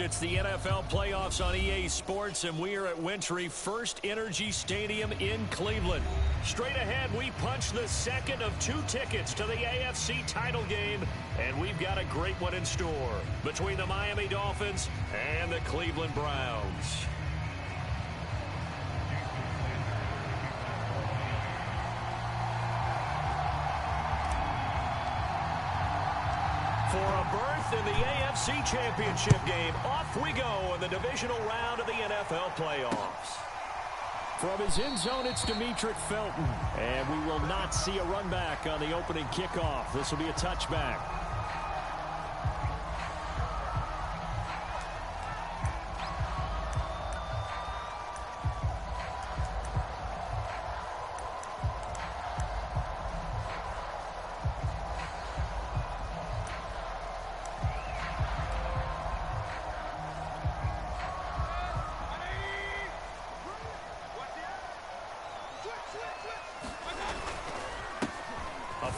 It's the NFL playoffs on EA Sports, and we are at Wintry First Energy Stadium in Cleveland. Straight ahead, we punch the second of 2 tickets to the AFC title game, and we've got a great one in store between the Miami Dolphins and the Cleveland Browns. For a berth in the AFC Championship game, off we go in the divisional round of the NFL playoffs. From his end zone, it's Demetric Felton. And we will not see a run back on the opening kickoff. This will be a touchback.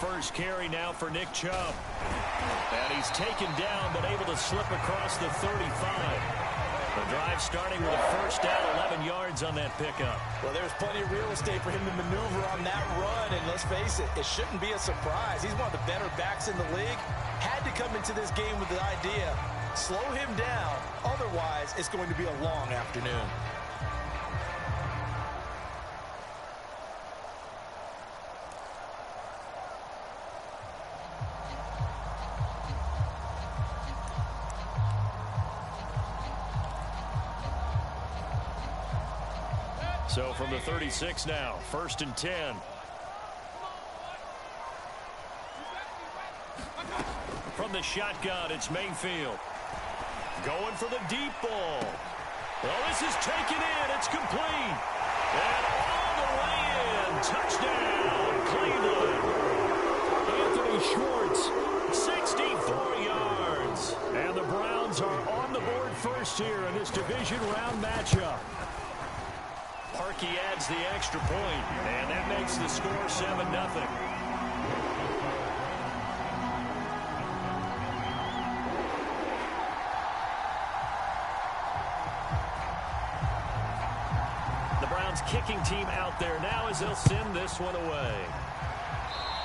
First carry now for Nick Chubb. And he's taken down, but able to slip across the 35. The drive starting with a first down, 11 yards on that pickup. Well, there's plenty of real estate for him to maneuver on that run, and let's face it, it shouldn't be a surprise. He's one of the better backs in the league. Had to come into this game with the idea, slow him down, otherwise it's going to be a long afternoon. So from the 36 now, 1st and 10. From the shotgun, it's Mayfield. Going for the deep ball. Well, this is taken in. It's complete. And all the way in. Touchdown, Cleveland. Anthony Schwartz, 64 yards. And the Browns are on the board first here in this division round matchup. Parkey adds the extra point, and that makes the score 7-0. The Browns kicking team out there now as they'll send this one away.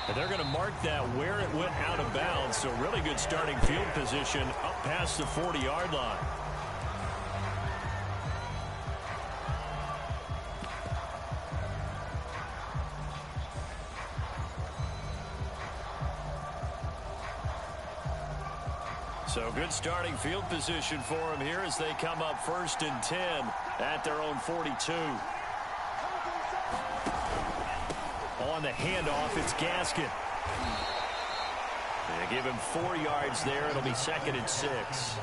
And they're going to mark that where it went out of bounds, so really good starting field position up past the 40-yard line. So good starting field position for them here as they come up 1st and 10 at their own 42. On the handoff, it's Gaskin. They give him 4 yards there. It'll be 2nd and 6.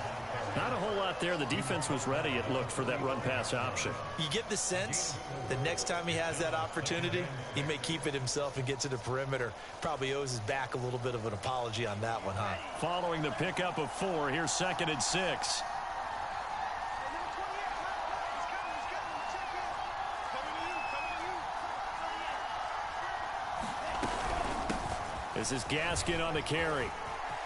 Not a whole lot there. The defense was ready, it looked, for that run-pass option. You get the sense that next time he has that opportunity, he may keep it himself and get to the perimeter. Probably owes his back a little bit of an apology on that one, huh? Following the pickup of 4, here's 2nd and 6. This is Gaskin on the carry.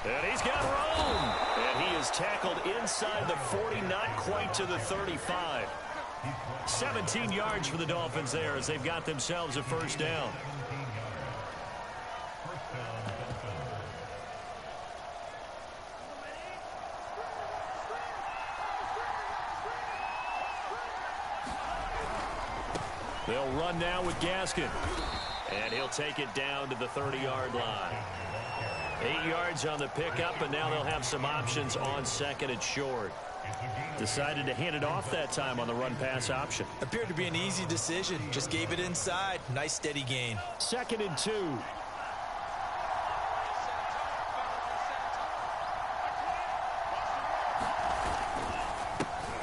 And he's got room. And he is tackled inside the 40, not quite to the 35. 17 yards for the Dolphins there as they've got themselves a first down. They'll run now with Gaskin. And he'll take it down to the 30-yard line. 8 yards on the pickup, and now they'll have some options on 2nd and short. Decided to hand it off that time on the run-pass option. Appeared to be an easy decision. Just gave it inside. Nice, steady gain. 2nd and 2.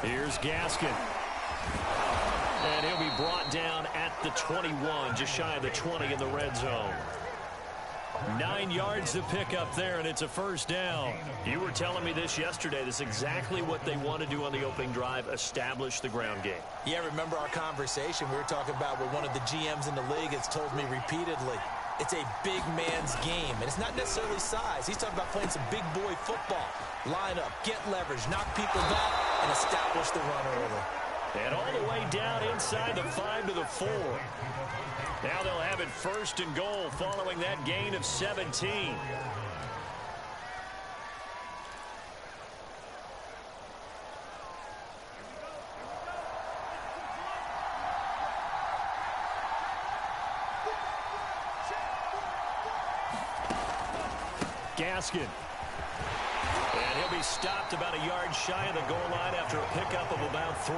Here's Gaskin. And he'll be brought down at the 21, just shy of the 20 in the red zone. 9 yards to pick up there, and it's a first down. You were telling me this yesterday. This is exactly what they want to do on the opening drive, establish the ground game. Yeah, remember our conversation. We were talking about what one of the GMs in the league has told me repeatedly. It's a big man's game, and it's not necessarily size. He's talking about playing some big boy football. Line up, get leverage, knock people back, and establish the run early. And all the way down inside the 5 to the 4. Now they'll have it 1st and goal following that gain of 17. Gaskin. And he'll be stopped about a yard shy of the goal line after a pickup of about 3.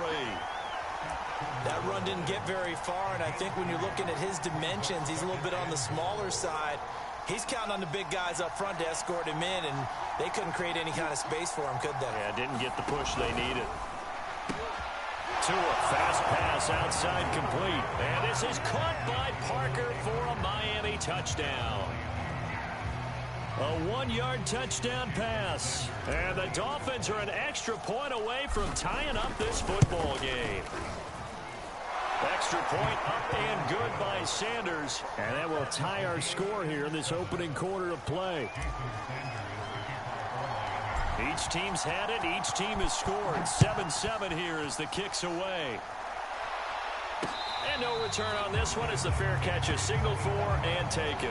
That run didn't get very far, and I think when you're looking at his dimensions, he's a little bit on the smaller side. He's counting on the big guys up front to escort him in, and they couldn't create any kind of space for him, could they? Yeah, didn't get the push they needed. Tua, fast pass outside complete. And this is caught by Parker for a Miami touchdown. A 1-yard touchdown pass. And the Dolphins are an extra point away from tying up this football game. Extra point up and good by Sanders. And that will tie our score here in this opening quarter of play. Each team's had it. Each team has scored. 7-7 here as the kick's away. And no return on this one as the fair catch is signaled for and taken.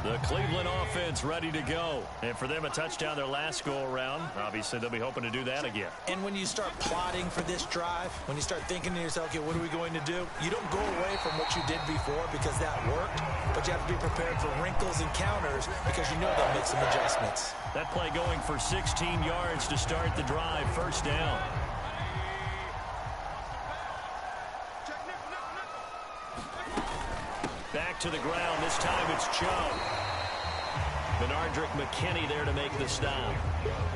The Cleveland offense ready to go. And for them, a touchdown their last go-around. Obviously, they'll be hoping to do that again. And when you start plotting for this drive, when you start thinking to yourself, okay, what are we going to do? You don't go away from what you did before because that worked, but you have to be prepared for wrinkles and counters because you know they'll make some adjustments. That play going for 16 yards to start the drive. 1st down. Back to the ground. This time it's Joe. Benardrick McKinney there to make the stop.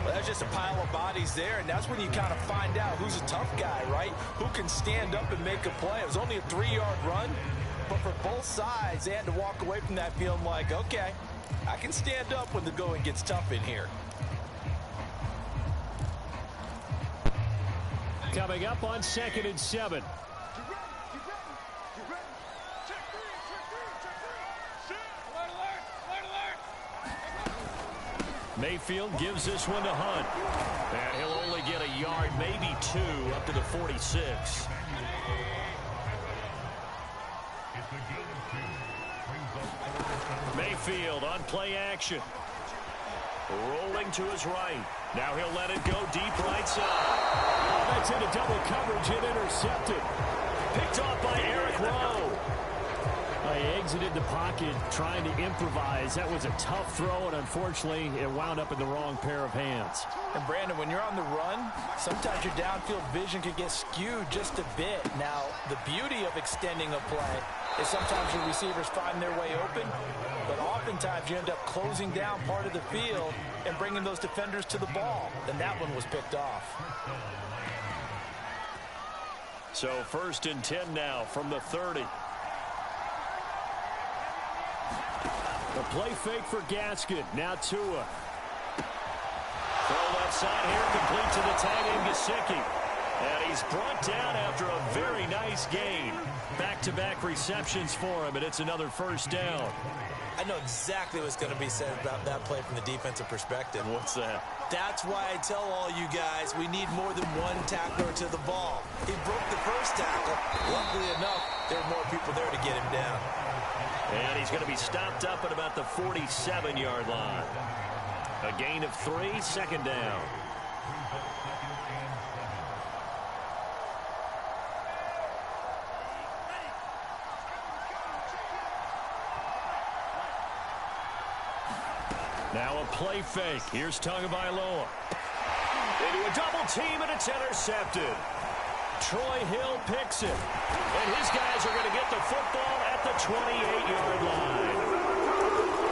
Well, that's just a pile of bodies there, and that's when you kind of find out who's a tough guy, right? Who can stand up and make a play. It was only a 3-yard run, but for both sides, they had to walk away from that feeling like, okay, I can stand up when the going gets tough in here. Coming up on 2nd and 7. Mayfield gives this one to Hunt. And he'll only get a yard, maybe 2, up to the 46. Mayfield on play action. Rolling to his right. Now he'll let it go deep right side. Oh, that's into double coverage and intercepted. Picked off by Eric Rowe. He exited the pocket trying to improvise. That was a tough throw, and unfortunately, it wound up in the wrong pair of hands. And, Brandon, when you're on the run, sometimes your downfield vision can get skewed just a bit. Now, the beauty of extending a play is sometimes your receivers find their way open, but oftentimes you end up closing down part of the field and bringing those defenders to the ball. And that one was picked off. So 1st and 10 now from the 30. The play fake for Gaskin. Now Tua. Throw left side here, complete to the tight end, Gesicki. And he's brought down after a very nice gain. Back-to-back receptions for him, and it's another 1st down. I know exactly what's going to be said about that play from the defensive perspective. What's that? That's why I tell all you guys we need more than one tackler to the ball. He broke the first tackle. Luckily enough, there were more people there to get him down. And he's going to be stopped up at about the 47-yard line. A gain of 3, 2nd down. Now a play fake. Here's Tagovailoa. Into a double team, and it's intercepted. Troy Hill picks it. And his guys are going to get the football at the 28-yard line.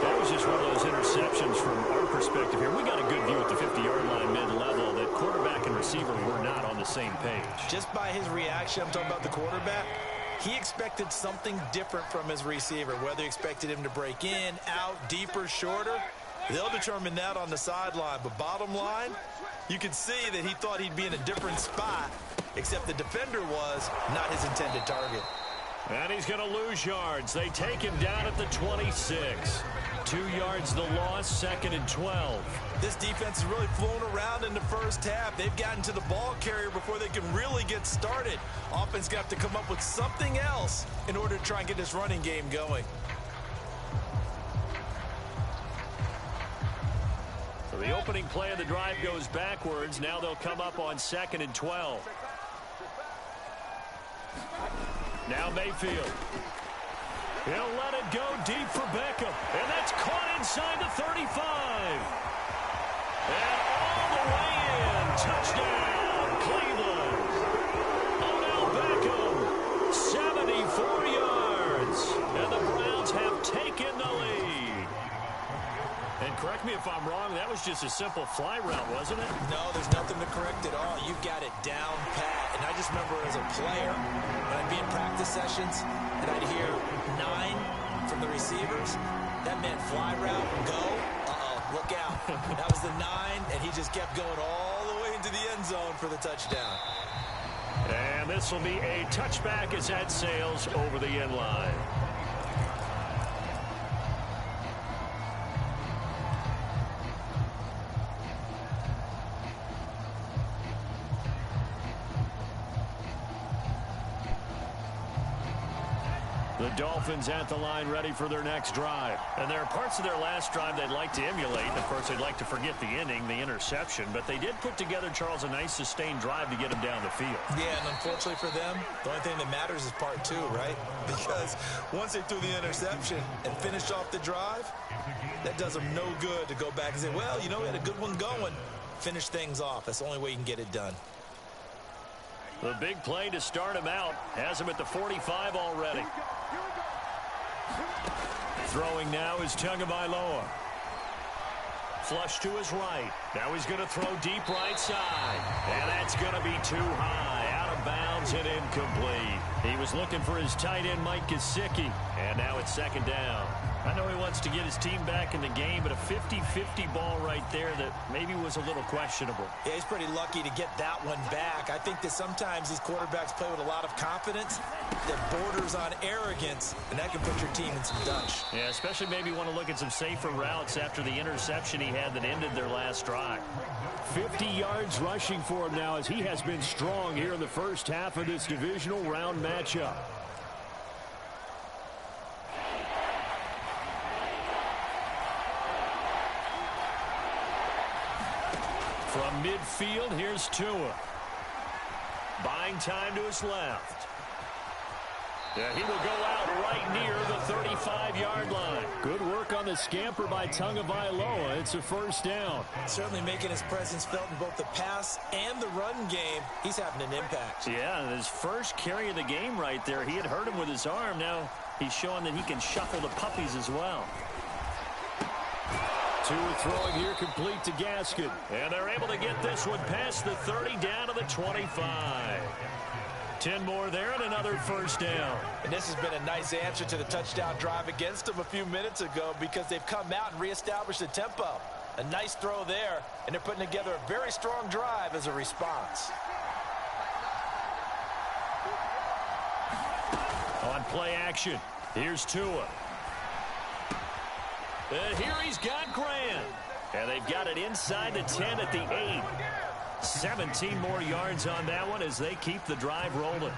That was just one of those interceptions from our perspective here. We got a good view at the 50-yard line mid-level that quarterback and receiver were not on the same page. Just by his reaction, I'm talking about the quarterback, he expected something different from his receiver, whether he expected him to break in, out, deeper, shorter. They'll determine that on the sideline, but bottom line, you can see that he thought he'd be in a different spot, except the defender was not his intended target. And he's going to lose yards. They take him down at the 26. 2 yards the loss, 2nd and 12. This defense has really flown around in the first half. They've gotten to the ball carrier before they can really get started. Offense going to have to come up with something else in order to try and get this running game going. So the opening play of the drive goes backwards. Now they'll come up on 2nd and 12. Now Mayfield. He'll let it go deep for Beckham. And that's caught inside the 35. And all the way in. Touchdown, Cleveland. Odell Beckham, 74 yards. And the Browns have taken the lead. And correct me if I'm wrong, that was just a simple fly route, wasn't it? No, there's nothing to correct at all. You've got it down pat. And I just remember as a player, when I'd be in practice sessions, and I'd hear 9 from the receivers, that meant fly route, go, look out. That was the 9, and he just kept going all the way into the end zone for the touchdown. And this will be a touchback as that sails over the end line. The Dolphins at the line ready for their next drive. And there are parts of their last drive they'd like to emulate. And of course, they'd like to forget the inning, the interception. But they did put together, Charles, a nice sustained drive to get them down the field. Yeah, and unfortunately for them, the only thing that matters is part 2, right? Because once they threw the interception and finished off the drive, that does them no good to go back and say, well, you know, we had a good one going. Finish things off. That's the only way you can get it done. The big play to start him out has him at the 45 already. Throwing now is Tagovailoa. Flush to his right. Now he's going to throw deep right side. And that's going to be too high. Out of bounds and incomplete. He was looking for his tight end, Mike Gesicki. And now it's 2nd down. I know he wants to get his team back in the game, but a 50-50 ball right there that maybe was a little questionable. Yeah, he's pretty lucky to get that one back. I think that sometimes these quarterbacks play with a lot of confidence that borders on arrogance, and that can put your team in some dutch. Yeah, especially maybe want to look at some safer routes after the interception he had that ended their last drive. 50 yards rushing for him now as he has been strong here in the first half of this divisional round matchup. From midfield, here's Tua. Buying time to his left. Yeah, he will go out right near the 35-yard line. Good work on the scamper by Tagovailoa. It's a first down. Certainly making his presence felt in both the pass and the run game. He's having an impact. Yeah, his first carry of the game right there. He had hurt him with his arm. Now he's showing that he can shuffle the puppies as well. Tua throwing here complete to Gaskin. And they're able to get this one past the 30 down to the 25. 10 more there and another first down. And this has been a nice answer to the touchdown drive against them a few minutes ago because they've come out and reestablished the tempo. A nice throw there, and they're putting together a very strong drive as a response. On play action, here's Tua. And here he's got Grant. And they've got it inside the 10 at the 8. 17 more yards on that one as they keep the drive rolling.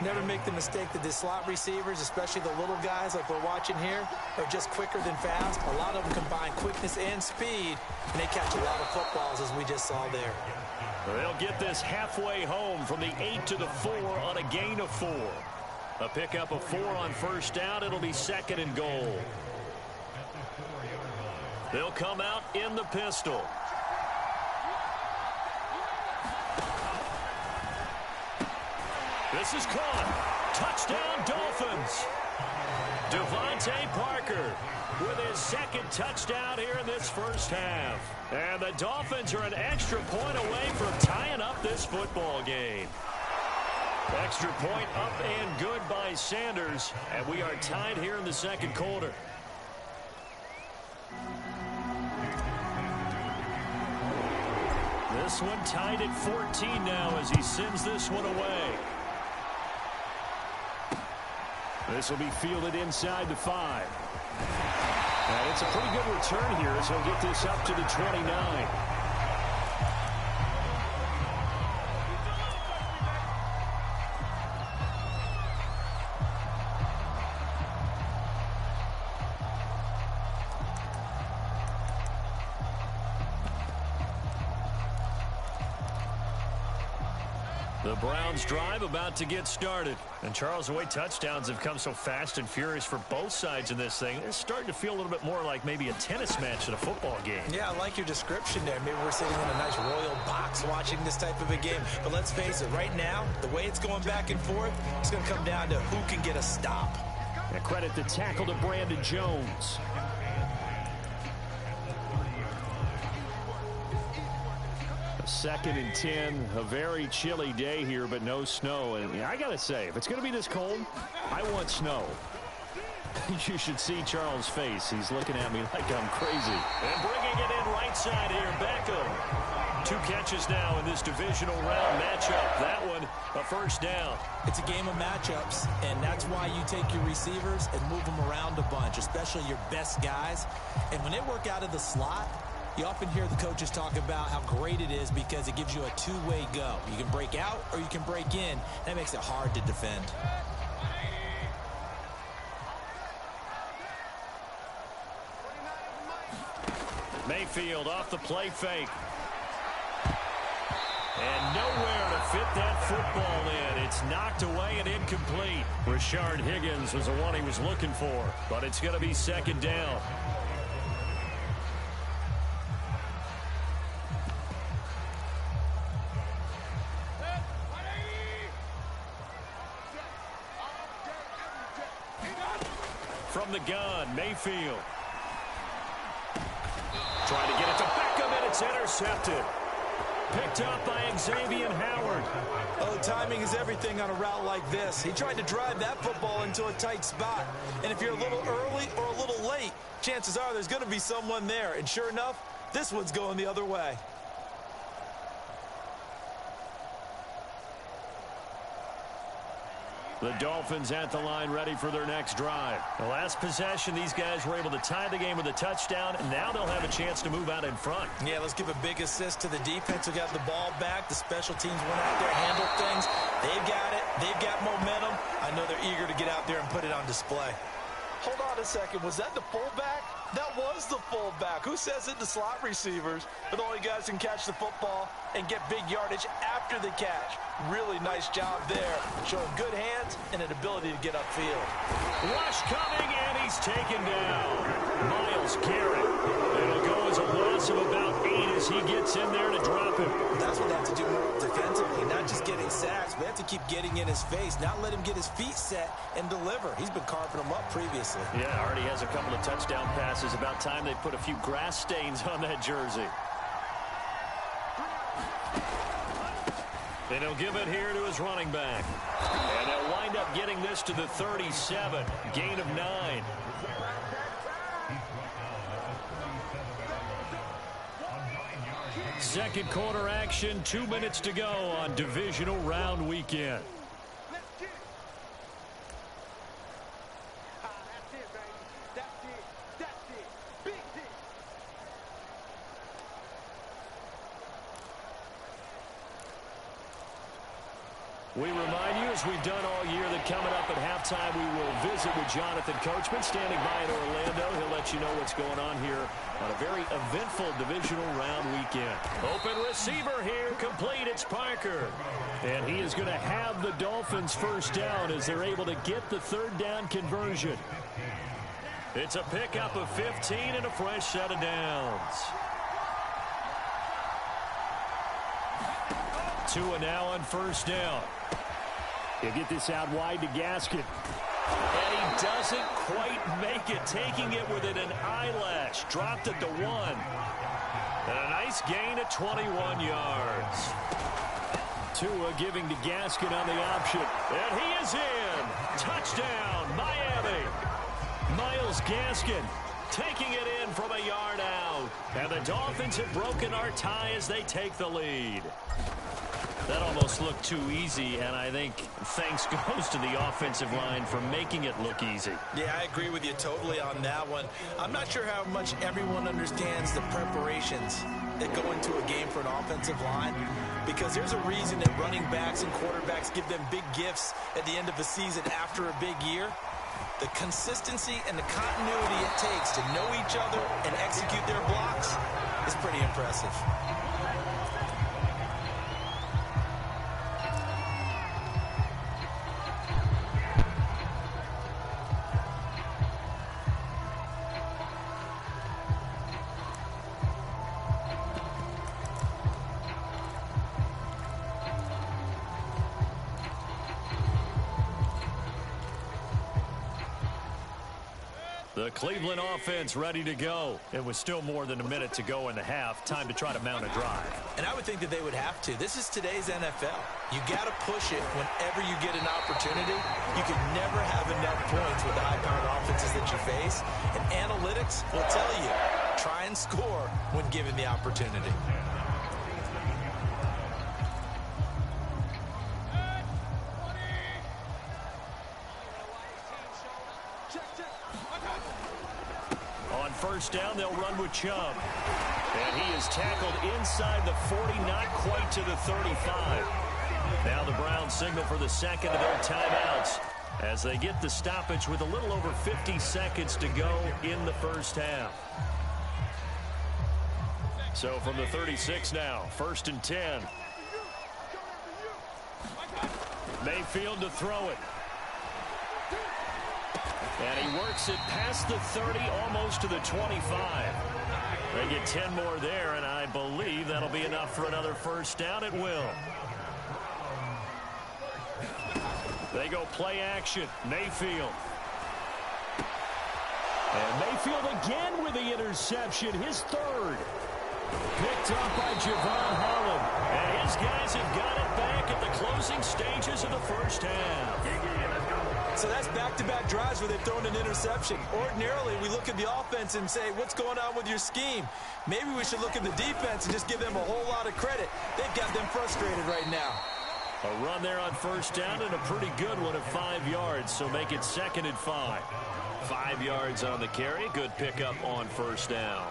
Never make the mistake that the slot receivers, especially the little guys like we're watching here, are just quicker than fast. A lot of them combine quickness and speed, and they catch a lot of footballs as we just saw there. They'll get this halfway home from the 8 to the 4 on a gain of 4. A pickup of 4 on first down. It'll be 2nd and goal. They'll come out in the pistol. This is caught. Touchdown, Dolphins. Devontae Parker with his 2nd touchdown here in this first half. And the Dolphins are an extra point away from tying up this football game. Extra point up and good by Sanders. And we are tied here in the 2nd quarter. This one tied at 14 now as he sends this one away. This will be fielded inside the 5. And it's a pretty good return here as he'll get this up to the 29. The Browns drive about to get started. And Charles, the way touchdowns have come so fast and furious for both sides in this thing, it's starting to feel a little bit more like maybe a tennis match than a football game. Yeah, I like your description there. Maybe we're sitting in a nice royal box watching this type of a game. But let's face it, right now, the way it's going back and forth, it's going to come down to who can get a stop. And credit the tackle to Brandon Jones. Second and 10, a very chilly day here, but no snow. And I got to say, if it's going to be this cold, I want snow. You should see Charles' face. He's looking at me like I'm crazy. And bringing it in right side here, Beckham. 2 catches now in this divisional round matchup. That one, a first down. It's a game of matchups, and that's why you take your receivers and move them around a bunch, especially your best guys. And when they work out of the slot, you often hear the coaches talk about how great it is because it gives you a two-way go. You can break out or you can break in. That makes it hard to defend. Mayfield off the play fake. And nowhere to fit that football in. It's knocked away and incomplete. Rashard Higgins was the one he was looking for, but it's going to be second down. From the gun, Mayfield. Trying to get it to Beckham, and it's intercepted. Picked up by Xavier Howard. Oh, timing is everything on a route like this. He tried to drive that football into a tight spot. And if you're a little early or a little late, chances are there's going to be someone there. And sure enough, this one's going the other way. The Dolphins at the line ready for their next drive. The last possession, these guys were able to tie the game with a touchdown, and now they'll have a chance to move out in front. Yeah, let's give a big assist to the defense who got the ball back. The special teams went out there, handled things. They've got it. They've got momentum. I know they're eager to get out there and put it on display. Hold on a second. Was that the fullback? That was the fullback. Who says it? The slot receivers are the only guys who can catch the football and get big yardage after the catch. Really nice job there. Showing good hands and an ability to get upfield. Rush coming, and he's taken down. Myles Garrett. It'll go as a loss of about 8 as he gets in there to drop him. That's what they have to do more defensively, not just getting sacks. We have to keep getting in his face, not let him get his feet set and deliver. He's been carving them up previously. Yeah, already has a couple of touchdown passes. About time they put a few grass stains on that jersey. And he'll give it here to his running back. And they'll wind up getting this to the 37. Gain of 9. Second quarter action, 2 minutes to go on divisional round weekend. We remind you, as we've done all year, that coming up at halftime, we will visit with Jonathan Coachman, standing by in Orlando. He'll let you know what's going on here on a very eventful divisional round weekend. Open receiver here, complete. It's Parker. And he is going to have the Dolphins first down as they're able to get the third down conversion. It's a pickup of 15 and a fresh set of downs. Tua now on first down. He'll get this out wide to Gaskin. And he doesn't quite make it, taking it within an eyelash. Dropped it to 1. And a nice gain of 21 yards. Tua giving to Gaskin on the option. And he is in. Touchdown, Miami. Myles Gaskin taking it in from a yard out. And the Dolphins have broken our tie as they take the lead. That almost looked too easy, and I think thanks goes to the offensive line for making it look easy. Yeah, I agree with you totally on that one. I'm not sure how much everyone understands the preparations that go into a game for an offensive line, because there's a reason that running backs and quarterbacks give them big gifts at the end of the season after a big year. The consistency and the continuity it takes to know each other and execute their blocks is pretty impressive. The Cleveland offense ready to go. It was still more than a minute to go in the half. Time to try to mount a drive. And I would think that they would have to. This is today's NFL. You got to push it whenever you get an opportunity. You can never have enough points with the high-powered offenses that you face. And analytics will tell you, try and score when given the opportunity. First down, they'll run with Chubb. And he is tackled inside the 40, not quite to the 35. Now the Browns signal for the second of their timeouts as they get the stoppage with a little over 50 seconds to go in the first half. So from the 36 now, 1st and 10. Mayfield to throw it. And he works it past the 30, almost to the 25. They get 10 more there, and I believe that'll be enough for another first down. It will. They go play action. Mayfield. And Mayfield again with the interception, his third. Picked up by Javon Holland. And his guys have got it back at the closing stages of the first half. So that's back-to-back drives where they've thrown an interception. Ordinarily, we look at the offense and say, what's going on with your scheme? Maybe we should look at the defense and just give them a whole lot of credit. They've got them frustrated right now. A run there on first down and a pretty good one at 5 yards, so make it 2nd and 5. 5 yards on the carry. Good pickup on first down.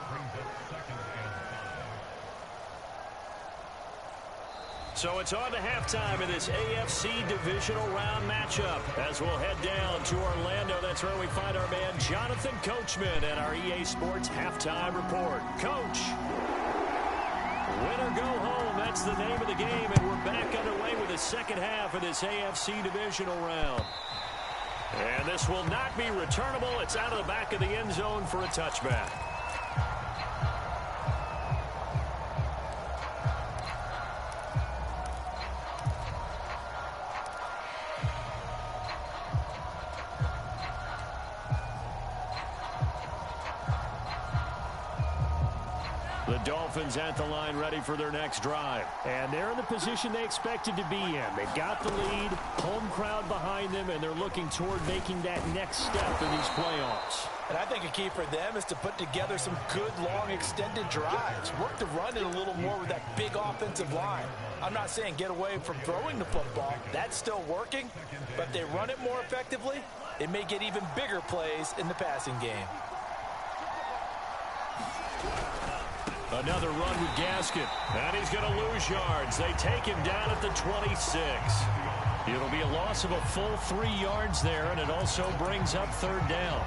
So it's on to halftime in this AFC divisional round matchup as we'll head down to Orlando. That's where we find our man Jonathan Coachman and our EA Sports halftime report. Coach, win or go home, that's the name of the game, and we're back underway with the second half of this AFC divisional round. And this will not be returnable. It's out of the back of the end zone for a touchback. The Dolphins at the line ready for their next drive. And they're in the position they expected to be in. They've got the lead, home crowd behind them, and they're looking toward making that next step in these playoffs. And I think a key for them is to put together some good, long, extended drives. Work the run in a little more with that big offensive line. I'm not saying get away from throwing the football. That's still working. But if they run it more effectively, they may get even bigger plays in the passing game. Another run with Gaskin, and he's going to lose yards. They take him down at the 26. It'll be a loss of a full 3 yards there, and it also brings up third down.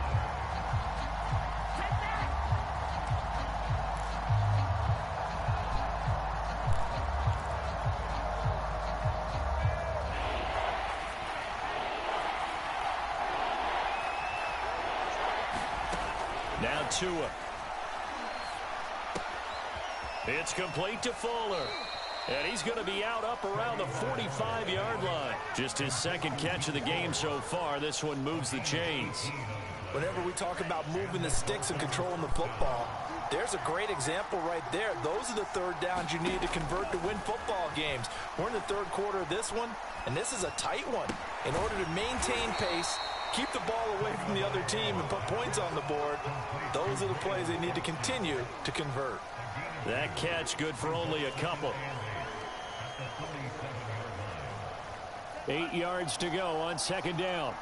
Now Tua. It's complete to Fuller. And he's going to be out up around the 45-yard line. Just his second catch of the game so far. This one moves the chains. Whenever we talk about moving the sticks and controlling the football, there's a great example right there. Those are the third downs you need to convert to win football games. We're in the third quarter of this one, and this is a tight one. In order to maintain pace, keep the ball away from the other team and put points on the board, those are the plays they need to continue to convert. That catch good for only a couple. 8 yards to go on second down.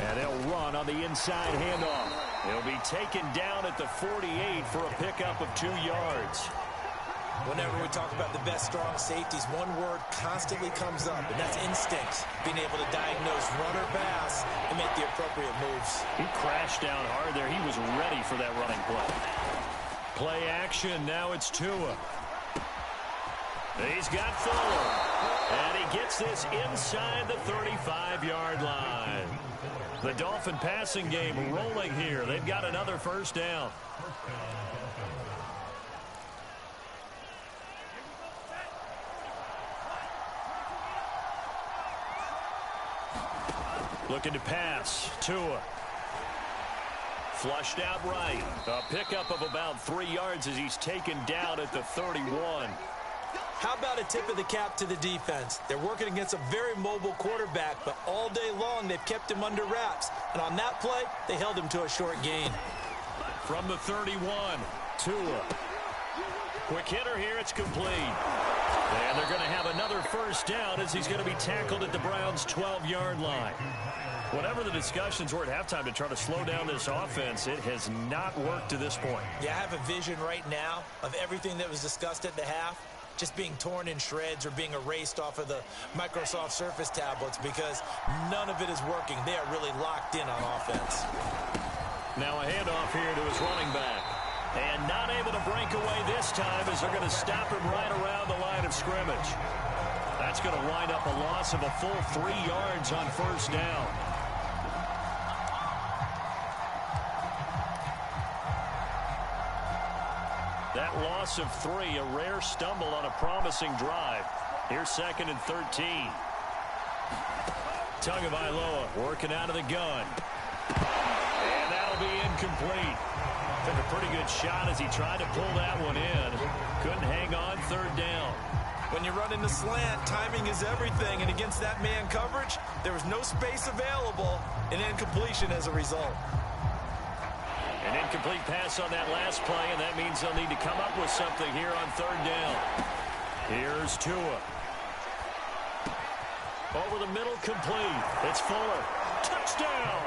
And they'll run on the inside handoff. He'll be taken down at the 48 for a pickup of 2 yards. Whenever we talk about the best strong safeties, one word constantly comes up, and that's instinct. Being able to diagnose run or pass and make the appropriate moves. He crashed down hard there. He was ready for that running play. Play action. Now it's Tua. He's got Fuller. And he gets this inside the 35-yard line. The Dolphin passing game rolling here. They've got another first down. Looking to pass. Tua. Flushed out right. A pickup of about 3 yards as he's taken down at the 31. How about a tip of the cap to the defense? They're working against a very mobile quarterback, but all day long they've kept him under wraps. And on that play, they held him to a short gain. From the 31, Tua. Quick hitter here, it's complete. And they're going to have another first down as he's going to be tackled at the Browns' 12-yard line. Whatever the discussions were at halftime to try to slow down this offense, it has not worked to this point. Yeah, I have a vision right now of everything that was discussed at the half just being torn in shreds or being erased off of the Microsoft Surface tablets because none of it is working. They are really locked in on offense. Now a handoff here to his running back. And not able to break away this time as they're going to stop him right around the line of scrimmage. That's going to wind up a loss of a full 3 yards on first down. That loss of 3, a rare stumble on a promising drive. Here's 2nd and 13. Tagovailoa working out of the gun. And that'll be incomplete. Took a pretty good shot as he tried to pull that one in. Couldn't hang on 3rd down. When you run in the slant, timing is everything. And against that man coverage, there was no space available and incompletion as a result. An incomplete pass on that last play, and that means they'll need to come up with something here on 3rd down. Here's Tua. Over the middle, complete. It's Fuller. Touchdown!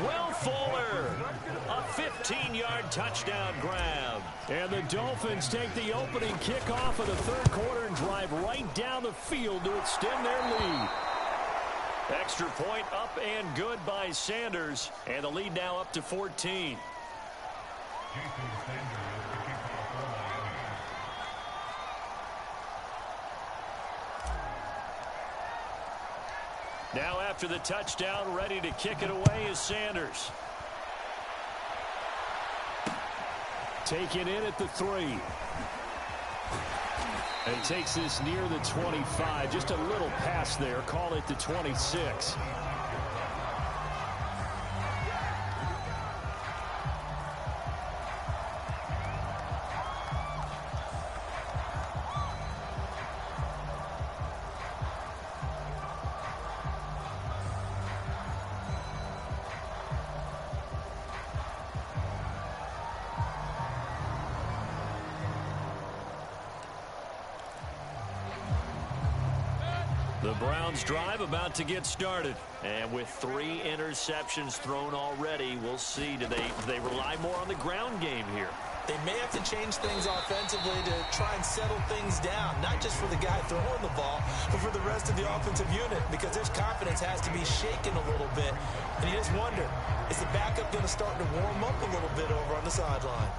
Will Fuller, a 15-yard touchdown grab. And the Dolphins take the opening kickoff of the 3rd quarter and drive right down the field to extend their lead. Extra point up and good by Sanders, and the lead now up to 14. Now after the touchdown, ready to kick it away is Sanders. Taken in at the 3. And he takes this near the 25. Just a little pass there. Call it the 26. The Browns drive about to get started. And with 3 interceptions thrown already, we'll see. Do they rely more on the ground game here? They may have to change things offensively to try and settle things down, not just for the guy throwing the ball, but for the rest of the offensive unit, because his confidence has to be shaken a little bit. And you just wonder, is the backup going to start to warm up a little bit over on the sideline?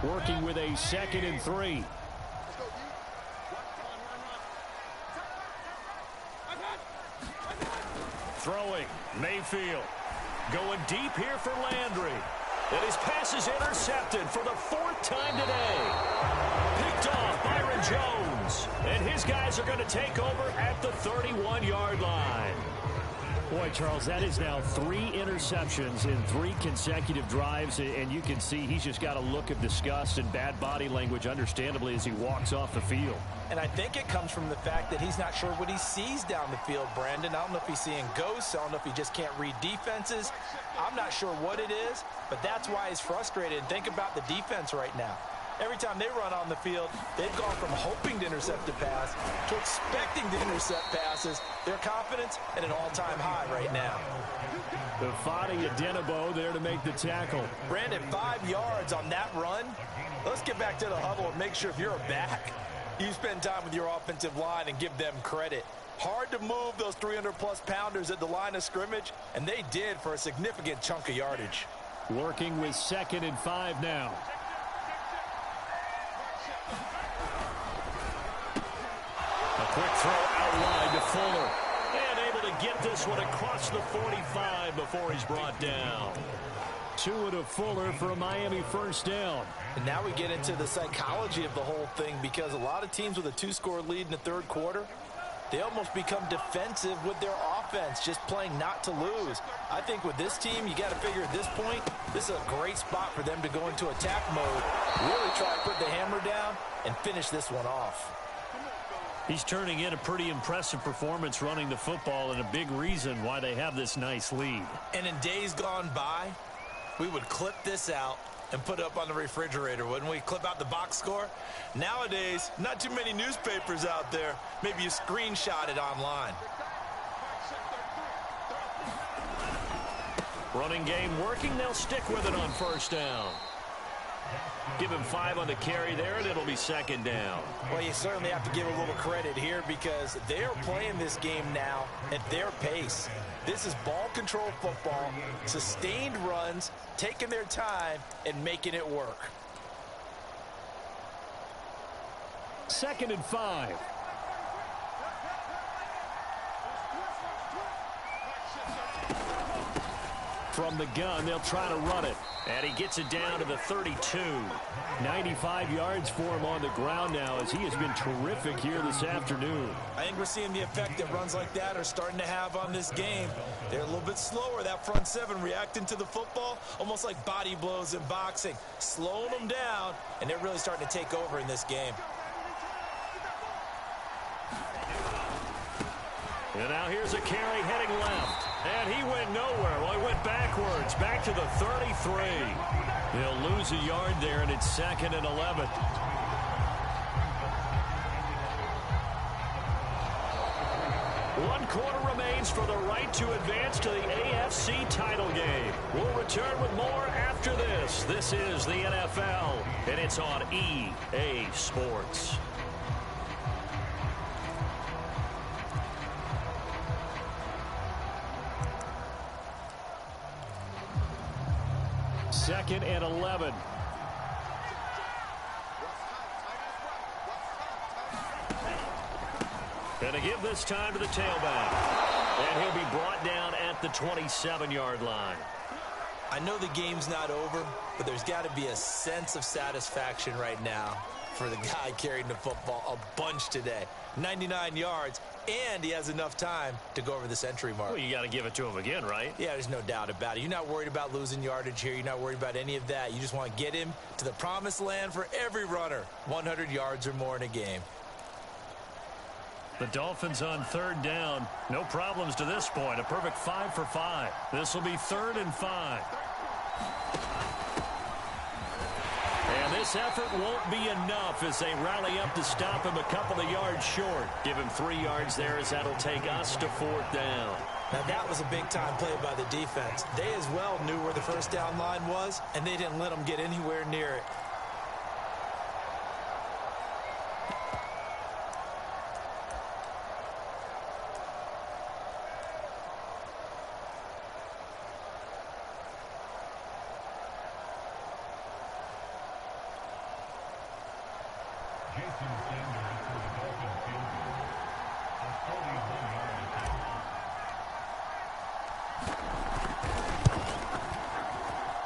Working with a 2nd and 3. Throwing, Mayfield. Going deep here for Landry. And his pass is intercepted for the 4th time today. Picked off Byron Jones. And his guys are going to take over at the 31-yard line. Boy, Charles, that is now 3 interceptions in 3 consecutive drives, and you can see he's just got a look of disgust and bad body language, understandably, as he walks off the field. And I think it comes from the fact that he's not sure what he sees down the field, Brandon. I don't know if he's seeing ghosts. I don't know if he just can't read defenses. I'm not sure what it is, but that's why he's frustrated. And think about the defense right now. Every time they run on the field, they've gone from hoping to intercept a pass to expecting to intercept passes. Their confidence at an all-time high right now. The Fadi Adenabo there to make the tackle. Brandon, 5 yards on that run. Let's get back to the huddle and make sure if you're a back, you spend time with your offensive line and give them credit. Hard to move those 300-plus pounders at the line of scrimmage, and they did for a significant chunk of yardage. Working with 2nd and 5 now. A quick throw out wide to Fuller. And able to get this one across the 45 before he's brought down. 2 to Fuller for a Miami first down. And now we get into the psychology of the whole thing, because a lot of teams with a 2-score lead in the third quarter, they almost become defensive with their offense, just playing not to lose. I think with this team, you got to figure at this point, this is a great spot for them to go into attack mode, really try to put the hammer down and finish this one off. He's turning in a pretty impressive performance running the football, and a big reason why they have this nice lead. And in days gone by, we would clip this out and put it up on the refrigerator, wouldn't we? Clip out the box score. Nowadays, not too many newspapers out there. Maybe you screenshot it online. Running game working. They'll stick with it on first down. Give him 5 on the carry there, and it'll be 2nd down. Well, you certainly have to give a little credit here, because they're playing this game now at their pace. This is ball control football, sustained runs, taking their time and making it work. 2nd and 5. From the gun, they'll try to run it. And he gets it down to the 32. 95 yards for him on the ground now, as he has been terrific here this afternoon. I think we're seeing the effect that runs like that are starting to have on this game. They're a little bit slower, that front 7 reacting to the football, almost like body blows in boxing, slowing them down, and they're really starting to take over in this game. And now here's a carry heading left. And he went nowhere. Well, he went backwards, back to the 33. He'll lose a yard there, and it's 2nd and 11. One quarter remains for the right to advance to the AFC title game. We'll return with more after this. This is the NFL, and it's on EA Sports. Second and 11. And to give this time to the tailback. And he'll be brought down at the 27-yard line. I know the game's not over, but there's got to be a sense of satisfaction right now for the guy carrying the football a bunch today. 99 yards, and he has enough time to go over the century mark. Well, you got to give it to him again, right? Yeah, there's no doubt about it. You're not worried about losing yardage here. You're not worried about any of that. You just want to get him to the promised land for every runner. 100 yards or more in a game. The Dolphins on 3rd down. No problems to this point. A perfect 5 for 5. This will be 3rd and 5. And this effort won't be enough as they rally up to stop him a couple of yards short. Give him 3 yards there, as that'll take us to 4th down. Now, that was a big-time play by the defense. They as well knew where the first down line was, and they didn't let them get anywhere near it.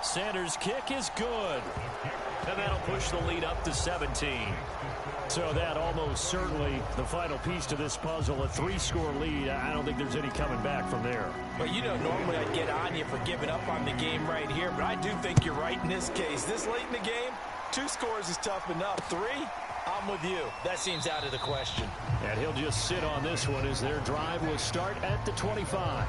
Sanders' kick is good. And that'll push the lead up to 17. So that almost certainly the final piece to this puzzle, a 3-score lead. I don't think there's any coming back from there. Well, you know, normally I'd get on you for giving up on the game right here, but I do think you're right in this case. This late in the game, 2 scores is tough enough. 3, I'm with you. That seems out of the question. And he'll just sit on this one as their drive will start at the 25.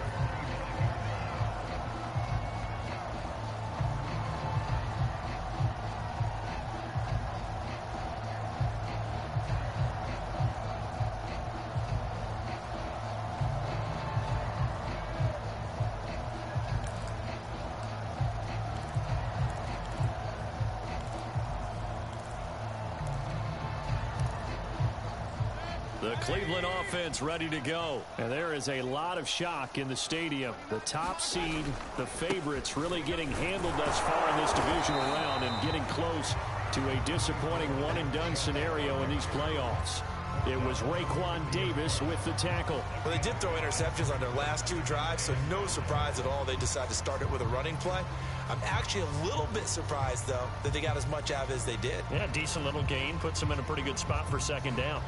The Cleveland offense ready to go. And there is a lot of shock in the stadium. The top seed, the favorites, really getting handled thus far in this divisional round and getting close to a disappointing one-and-done scenario in these playoffs. It was Raekwon Davis with the tackle. Well, they did throw interceptions on their last 2 drives, so no surprise at all they decided to start it with a running play. I'm actually a little bit surprised, though, that they got as much out of it as they did. Yeah, decent little gain. Puts them in a pretty good spot for second down.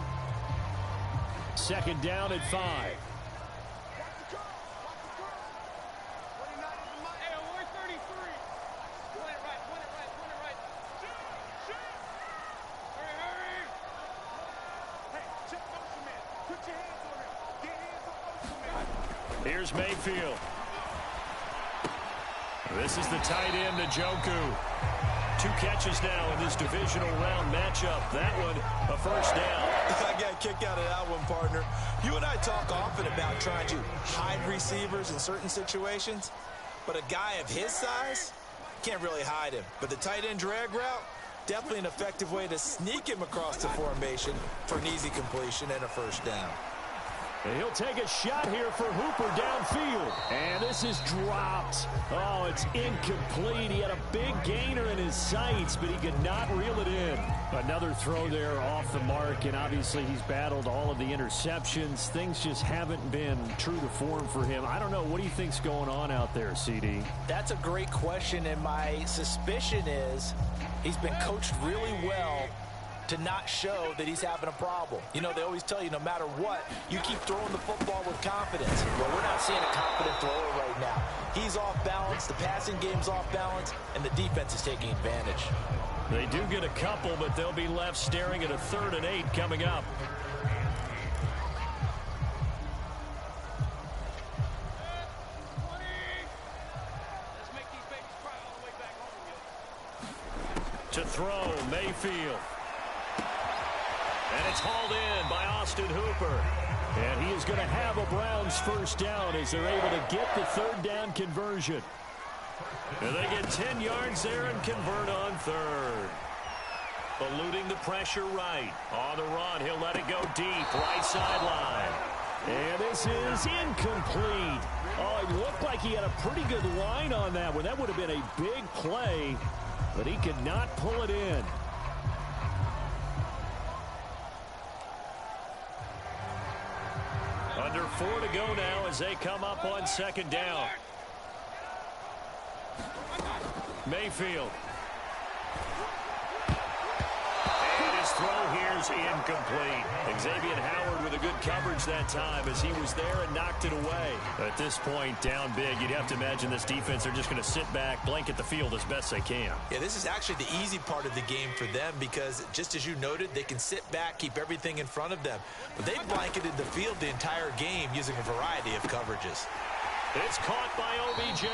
Second down at 5. Here's Mayfield. This is the tight end, Njoku. 2 catches now in this divisional round matchup. That one, a first down. I got a kick out of that one, partner. You and I talk often about trying to hide receivers in certain situations, but a guy of his size can't really hide him. But the tight end drag route, definitely an effective way to sneak him across the formation for an easy completion and a first down. And he'll take a shot here for Hooper downfield. And this is dropped. Oh, it's incomplete. He had a big gainer in his sights, but he could not reel it in. Another throw there off the mark, and obviously he's battled all of the interceptions. Things just haven't been true to form for him. I don't know. What do you think's going on out there, CD? That's a great question, and my suspicion is he's been coached really well to not show that he's having a problem. You know, they always tell you no matter what, you keep throwing the football with confidence. Well, we're not seeing a confident thrower right now. He's off balance, the passing game's off balance, and the defense is taking advantage. They do get a couple, but they'll be left staring at a 3rd and 8 coming up. To throw, Mayfield. And it's hauled in by Austin Hooper. And he is going to have a Browns first down as they're able to get the 3rd down conversion. And they get 10 yards there and convert on 3rd. Eluding the pressure right. On the run, he'll let it go deep, right sideline. And this is incomplete. Oh, it looked like he had a pretty good line on that one. That would have been a big play, but he could not pull it in. Under 4 to go now as they come up on 2nd down. Mayfield. And his throw here's incomplete. Xavier Howard with a good coverage that time as he was there and knocked it away. At this point, down big, you'd have to imagine this defense are just going to sit back, blanket the field as best they can. Yeah, this is actually the easy part of the game for them because, just as you noted, they can sit back, keep everything in front of them. But they blanketed the field the entire game using a variety of coverages. It's caught by OBJ.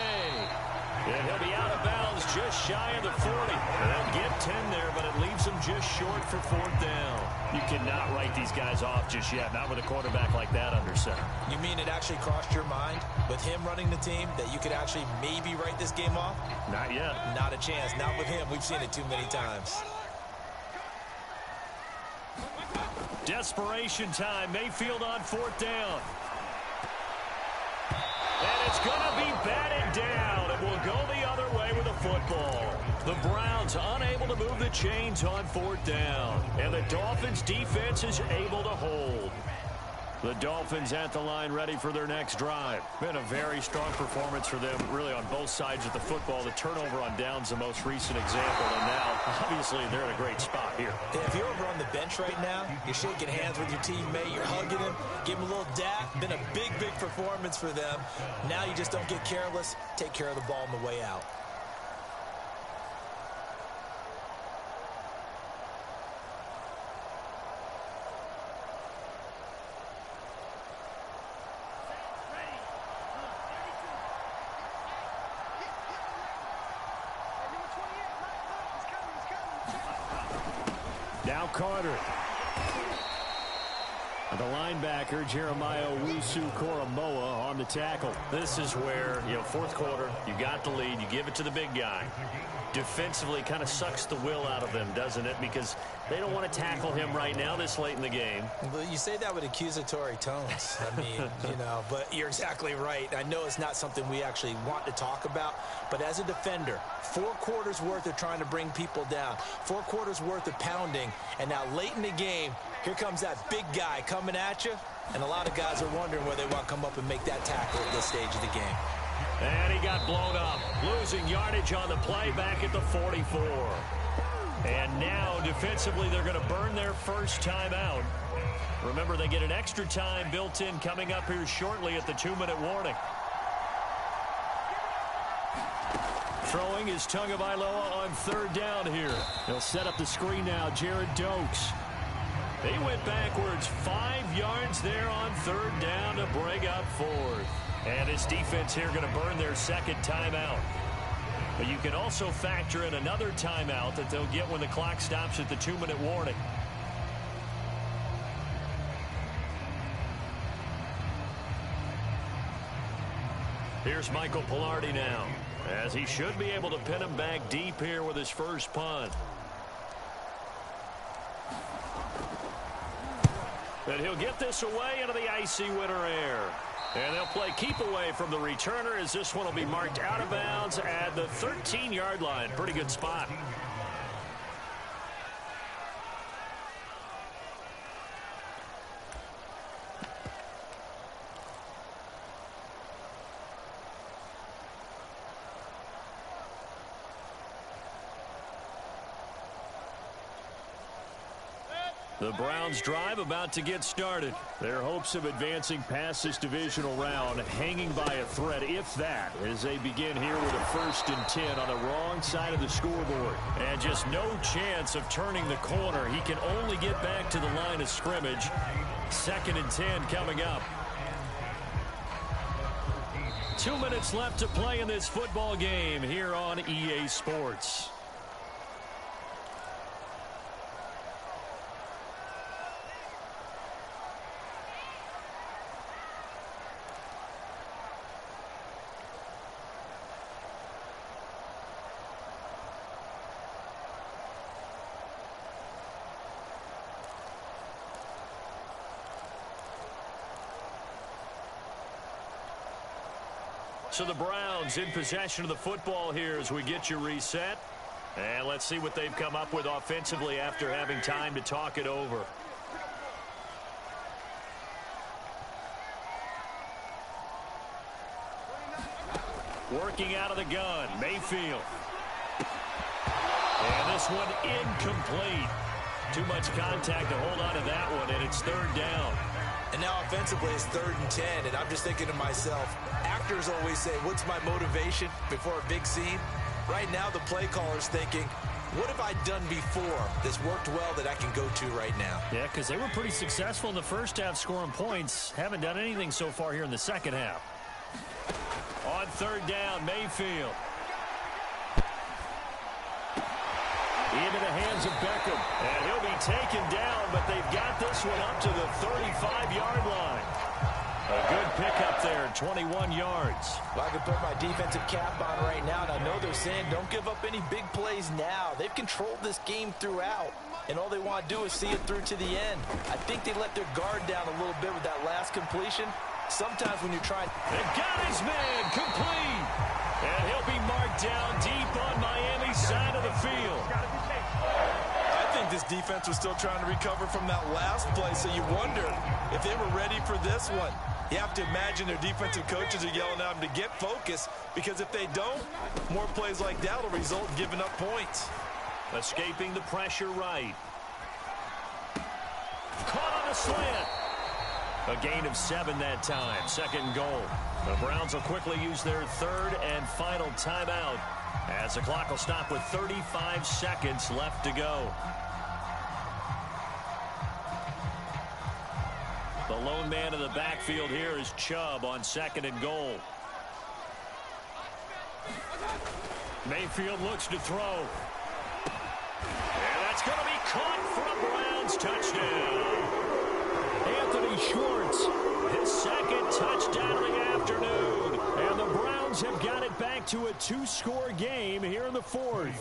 And he'll be out of bounds just shy of the 40. They'll get 10 there, but it leaves them just short for 4th down. You cannot write these guys off just yet, not with a quarterback like that under center. You mean it actually crossed your mind with him running the team that you could actually maybe write this game off? Not yet. Not a chance. Not with him. We've seen it too many times. Desperation time. Mayfield on 4th down. And it's going to be batted down. It will go the other way with the football. The Browns unable to move the chains on 4th down. And the Dolphins defense is able to hold. The Dolphins at the line, ready for their next drive. Been a very strong performance for them, really, on both sides of the football. The turnover on downs, the most recent example, and now, obviously, they're in a great spot here. If you're over on the bench right now, you're shaking hands with your teammate, you're hugging him, give him a little dap. Been a big, big performance for them. Now you just don't get careless. Take care of the ball on the way out. Now Carter. The linebacker, Jeremiah Owusu-Koramoah, on the tackle. This is where, fourth quarter, you got the lead, you give it to the big guy. Defensively kind of sucks the will out of them, doesn't it? Because they don't want to tackle him right now this late in the game. But you say that with accusatory tones. I mean, but you're exactly right. I know it's not something we actually want to talk about, but as a defender, 4 quarters worth of trying to bring people down, 4 quarters worth of pounding, and now late in the game, here comes that big guy coming at you, and a lot of guys are wondering where they want to come up and make that tackle at this stage of the game. And he got blown up, losing yardage on the play back at the 44. And now, defensively, they're going to burn their first timeout. Remember, they get an extra time built in coming up here shortly at the 2-minute warning. Throwing is Tagovailoa on third down here. They'll set up the screen now. Jared Dokes. They went backwards 5 yards there on third down to bring up fourth. And this defense here going to burn their second timeout. But you can also factor in another timeout that they'll get when the clock stops at the 2-minute warning. Here's Michael Pilardi now, as he should be able to pin him back deep here with his first punt. And he'll get this away into the icy winter air. And they'll play keep away from the returner as this one will be marked out of bounds at the 13-yard line. Pretty good spot. The Browns' drive about to get started. Their hopes of advancing past this divisional round hanging by a thread, if that, as they begin here with a 1st and 10 on the wrong side of the scoreboard. And just no chance of turning the corner. He can only get back to the line of scrimmage. 2nd and 10 coming up. 2 minutes left to play in this football game here on EA Sports. So the Browns in possession of the football here as we get you reset. And let's see what they've come up with offensively after having time to talk it over. Working out of the gun, Mayfield. And this one incomplete. Too much contact to hold on to that one, and it's 3rd down. And now offensively it's 3rd and 10, and I'm just thinking to myself, actors always say, what's my motivation before a big scene? Right now the play caller's thinking, what have I done before that's worked well that I can go to right now? Yeah, because they were pretty successful in the first half scoring points. Haven't done anything so far here in the second half. On 3rd down, Mayfield. Into the hands of Beckham. And he'll be taken down, but they've got this one up to the 35-yard line. A good pickup there, 21 yards. Well, I can put my defensive cap on right now, and I know they're saying don't give up any big plays now. They've controlled this game throughout, and all they want to do is see it through to the end. I think they let their guard down a little bit with that last completion. Sometimes when you're trying... They got his man complete. And he'll be marked down deep on Miami's side of the field. I think this defense was still trying to recover from that last play, so you wonder if they were ready for this one. You have to imagine their defensive coaches are yelling at them to get focused, because if they don't, more plays like that will result in giving up points. Escaping the pressure right. Caught on a slant. A gain of 7 that time. 2nd goal. The Browns will quickly use their 3rd and final timeout, as the clock will stop with 35 seconds left to go. The lone man in the backfield here is Chubb on 2nd and goal. Mayfield looks to throw. And that's going to be caught for a Browns touchdown. Anthony Schwartz, his 2nd touchdown of the afternoon. And the Browns have got it back to a 2-score game here in the 4th.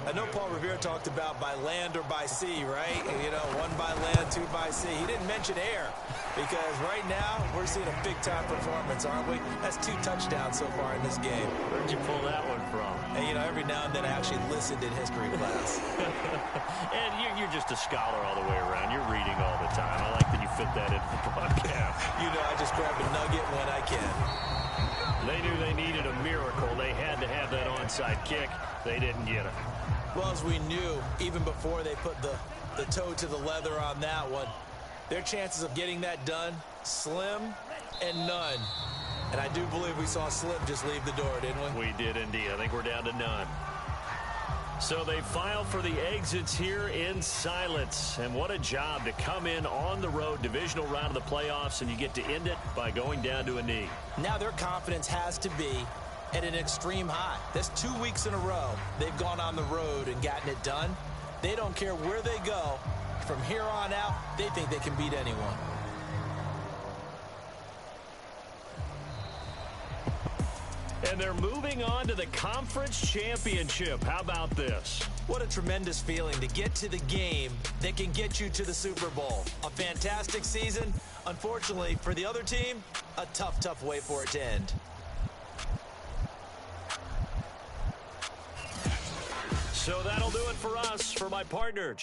I know Paul Revere talked about by land or by sea, right? You know, 1 by land, 2 by sea. He didn't mention air, because right now we're seeing a big-time performance, aren't we? That's 2 touchdowns so far in this game. Where'd you pull that one from? And, you know, every now and then I actually listened in history class. And you're just a scholar all the way around. You're reading all the time. I like that you fit that into the podcast. You know, I just grab a nugget when I can. They knew they needed a miracle. They had to have that onside kick. They didn't get it. Well, as we knew, even before they put the toe to the leather on that one, their chances of getting that done, slim and none. And I do believe we saw Slim just leave the door, didn't we? We did indeed. I think we're down to none. So they file for the exits here in silence. And what a job to come in on the road, divisional round of the playoffs, and you get to end it by going down to a knee. Now their confidence has to be at an extreme high. That's 2 weeks in a row they've gone on the road and gotten it done. They don't care where they go. From here on out, they think they can beat anyone. And they're moving on to the conference championship. How about this? What a tremendous feeling to get to the game that can get you to the Super Bowl. A fantastic season. Unfortunately, for the other team, a tough, tough way for it to end. So that'll do it for us. For my partner,